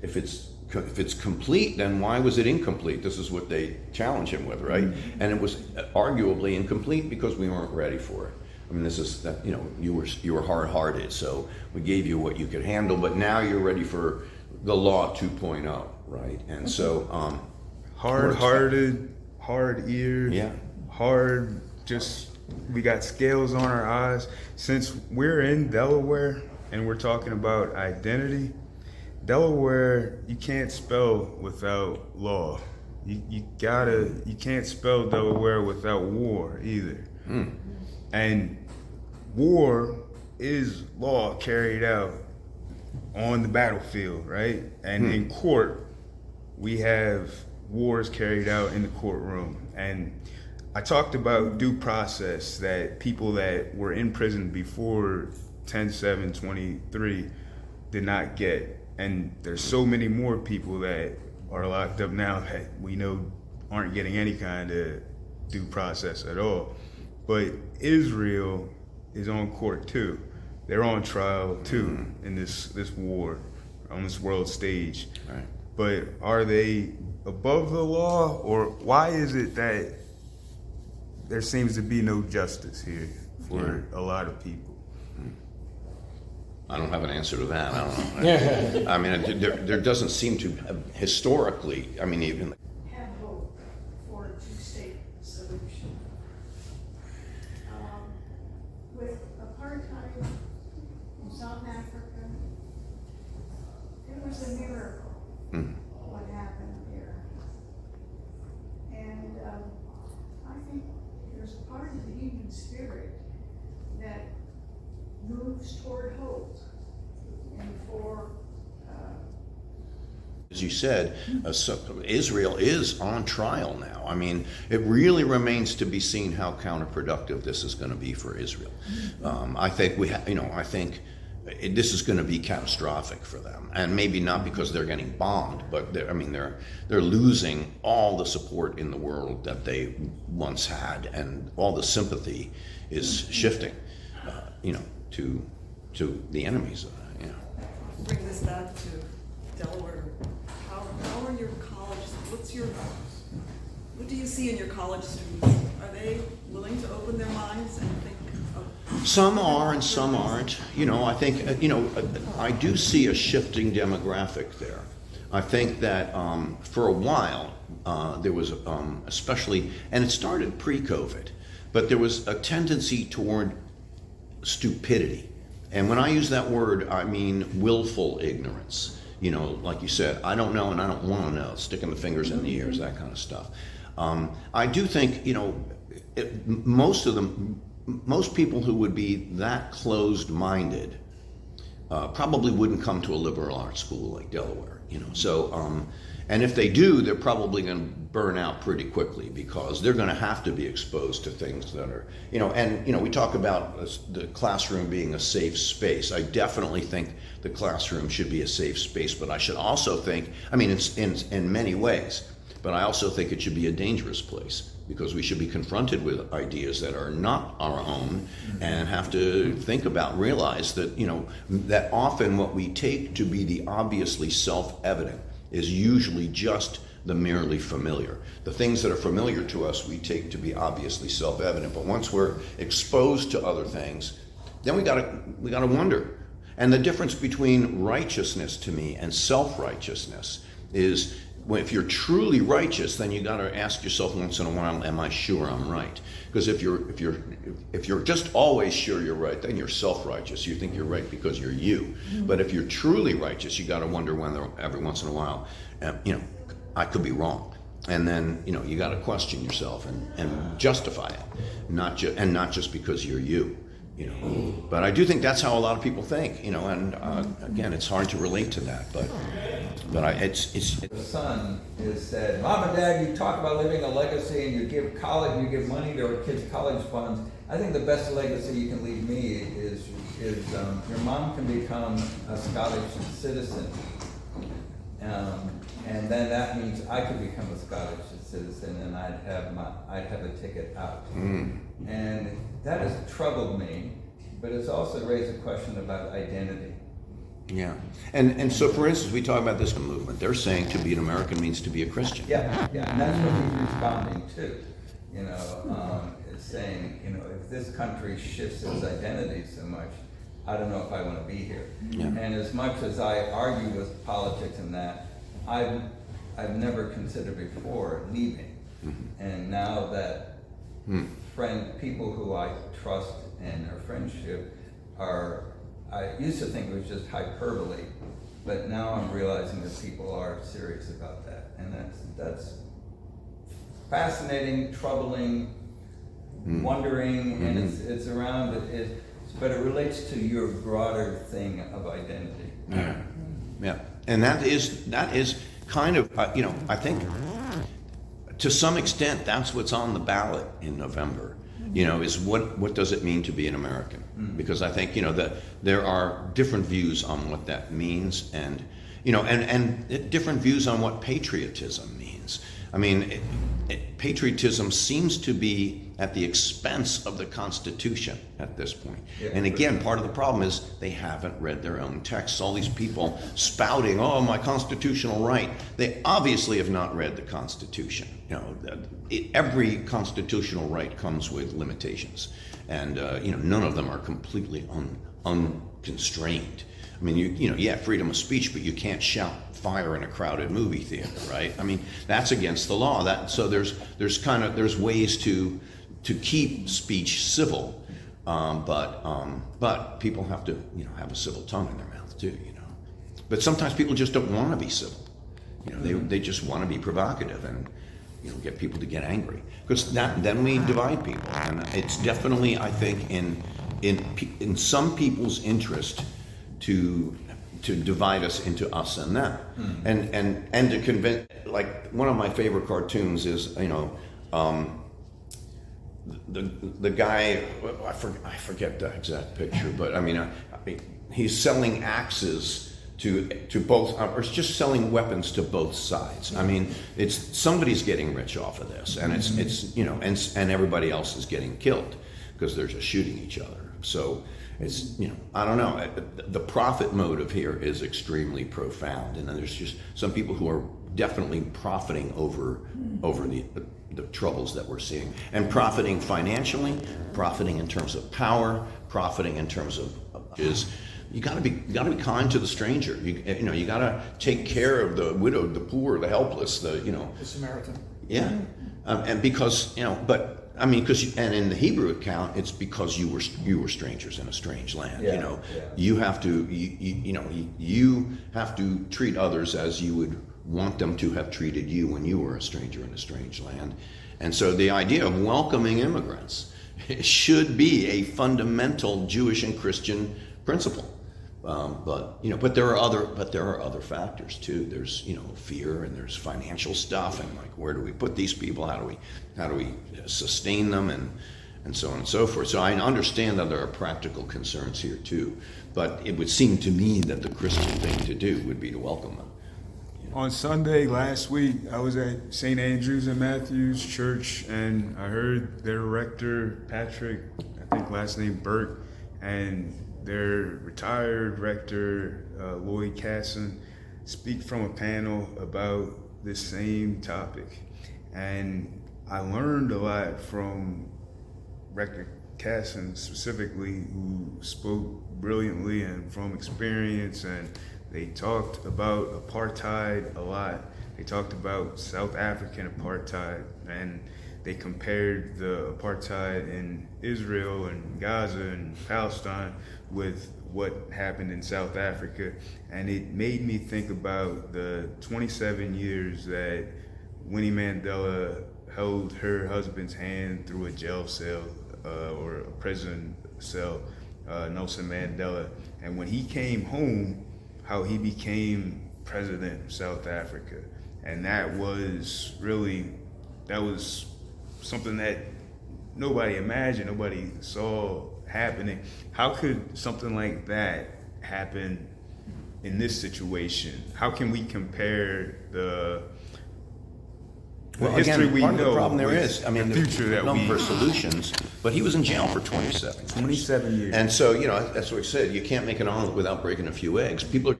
if it's complete, then why was it incomplete? This is what they challenge him with, right? Mm-hmm. And it was arguably incomplete because we weren't ready for it. I mean, this is that, you were hard-hearted, so we gave you what you could handle, but now you're ready for the law 2.0, right? And so hard-hearted, hard-eared, yeah, hard. Just we got scales on our eyes. Since we're in Delaware and we're talking about identity, Delaware, you can't spell without law. You can't spell Delaware without war either. Mm. And war is law carried out on the battlefield, right? And in court, we have wars carried out in the courtroom. And I talked about due process, that people that were in prison before 10/7/23 did not get. And there's so many more people that are locked up now that we know aren't getting any kind of due process at all. But Israel is on court too. They're on trial too in this war, on this world stage. Right. But are they above the law, or why is it that there seems to be no justice here for a lot of people? I don't have an answer to that. I don't know. I mean, there doesn't seem to have historically, I mean, even have hope for a two-state solution. With apartheid in South Africa, it was a miracle what happened there. And I think there's a part of the human spirit that moves toward hope, and for as you said, Israel is on trial now. I mean, it really remains to be seen how counterproductive this is going to be for Israel. I think I think this is going to be catastrophic for them, and maybe not because they're getting bombed, but they're losing all the support in the world that they once had, and all the sympathy is shifting, to the enemies. Bring this back to Delaware. How are your college? What do you see in your college students? Are they willing to open their minds and think of? Some are and some aren't. I think I do see a shifting demographic there. I think that for a while there was especially, and it started pre-COVID, but there was a tendency toward stupidity. And when I use that word, I mean willful ignorance. Like you said, I don't know and I don't want to know, sticking the fingers in the ears, that kind of stuff. I do think, most people who would be that closed-minded probably wouldn't come to a liberal arts school like Delaware, So, and if they do, they're probably going to burn out pretty quickly, because they're going to have to be exposed to things that are, we talk about the classroom being a safe space. I definitely think the classroom should be a safe space, but I should also think, in many ways, but I also think it should be a dangerous place, because we should be confronted with ideas that are not our own, and have to realize that, that often what we take to be the obviously self-evident is usually just the merely familiar. The things that are familiar to us we take to be obviously self-evident, but once we're exposed to other things, then we gotta wonder. And the difference between righteousness to me and self-righteousness is, if you're truly righteous, then you got to ask yourself once in a while, am I sure I'm right? Because if you're just always sure you're right, then you're self-righteous. You think you're right because you're you. But if you're truly righteous, you got to wonder every once in a while, I could be wrong. And then you got to question yourself and justify it, not just because you're you. But I do think that's how a lot of people think. And again, it's hard to relate to that, but it's. The son is said, Mom and Dad, you talk about leaving a legacy, and you give money to our kids' college funds. I think the best legacy you can leave me is your mom can become a Scottish citizen, and then that means I could become a Scottish citizen, and I'd have a ticket out. And that has troubled me, but it's also raised a question about identity. Yeah. And so, for instance, we talk about this movement. They're saying to be an American means to be a Christian. Yeah, yeah, and that's what he's responding to. You know, is saying, you know, if this country shifts its identity so much, I don't know if I want to be here. Yeah. And as much as I argue with politics and that, I've never considered before leaving. Mm-hmm. And now that people who I trust and our friendship are, I used to think it was just hyperbole, but now I'm realizing that people are serious about that. And that's fascinating, troubling, wondering, and it's around it, but it relates to your broader thing of identity. Yeah. Yeah. And that is kind of, you know, I think to some extent that's what's on the ballot in November. You know, is what does it mean to be an American? Because I think, you know, that there are different views on what that means, and you know, and different views on what patriotism means. I mean, patriotism seems to be at the expense of the Constitution at this point. Yeah. And again, part of the problem is they haven't read their own texts. All these people spouting, "Oh, my constitutional right." They obviously have not read the Constitution. You know, every constitutional right comes with limitations, and you know, none of them are completely unconstrained. I mean, you know, yeah, freedom of speech, but you can't shout fire in a crowded movie theater, right? I mean, that's against the law. So there's ways to keep speech civil, but people have to, you know, have a civil tongue in their mouth too, you know. But sometimes people just don't want to be civil. You know, they just want to be provocative and, you know, get people to get angry, because then we divide people, and it's definitely, I think, in some people's interest to divide us into us and them, and to convince. Like, one of my favorite cartoons is, you know, the guy, I forget the exact picture, but I mean, he's selling axes to both, or just selling weapons to both sides. I mean, it's somebody's getting rich off of this, and it's you know, and everybody else is getting killed because they're just shooting each other. So it's, you know, I don't know. The profit motive here is extremely profound, and then there's just some people who are definitely profiting over the troubles that we're seeing, and profiting financially, profiting in terms of power, profiting in terms of is. You got to be kind to the stranger. You know, you got to take care of the widowed, the poor, the helpless. The Samaritan. Yeah, and because, you know, but I mean, and in the Hebrew account, it's because you were strangers in a strange land. Yeah, you know, yeah. you have to you have to treat others as you would want them to have treated you when you were a stranger in a strange land. And so the idea of welcoming immigrants should be a fundamental Jewish and Christian principle. But there are other factors too. There's, you know, fear, and there's financial stuff, and like, where do we put these people? How do we sustain them, and so on and so forth. So I understand that there are practical concerns here too, but it would seem to me that the Christian thing to do would be to welcome them. On Sunday last week, I was at St. Andrew's and Matthew's Church, and I heard their rector, Patrick, I think last name Burke, and their retired rector, Lloyd Casson, speak from a panel about this same topic. And I learned a lot from Rector Casson specifically, who spoke brilliantly and from experience, and they talked about apartheid a lot. They talked about South African apartheid, and they compared the apartheid in Israel and Gaza and Palestine with what happened in South Africa. And it made me think about the 27 years that Winnie Mandela held her husband's hand through a jail cell or a prison cell, Nelson Mandela. And when he came home, how he became president of South Africa. And that was something that nobody imagined, nobody saw happening. How could something like that happen in this situation? How can we compare the The Well, history again, we part of the know problem there is is, I mean, the there's future that no we- for solutions, but he was in jail for 27 years. 27 years. And so, you know, that's what I said, you can't make an omelet without breaking a few eggs. People are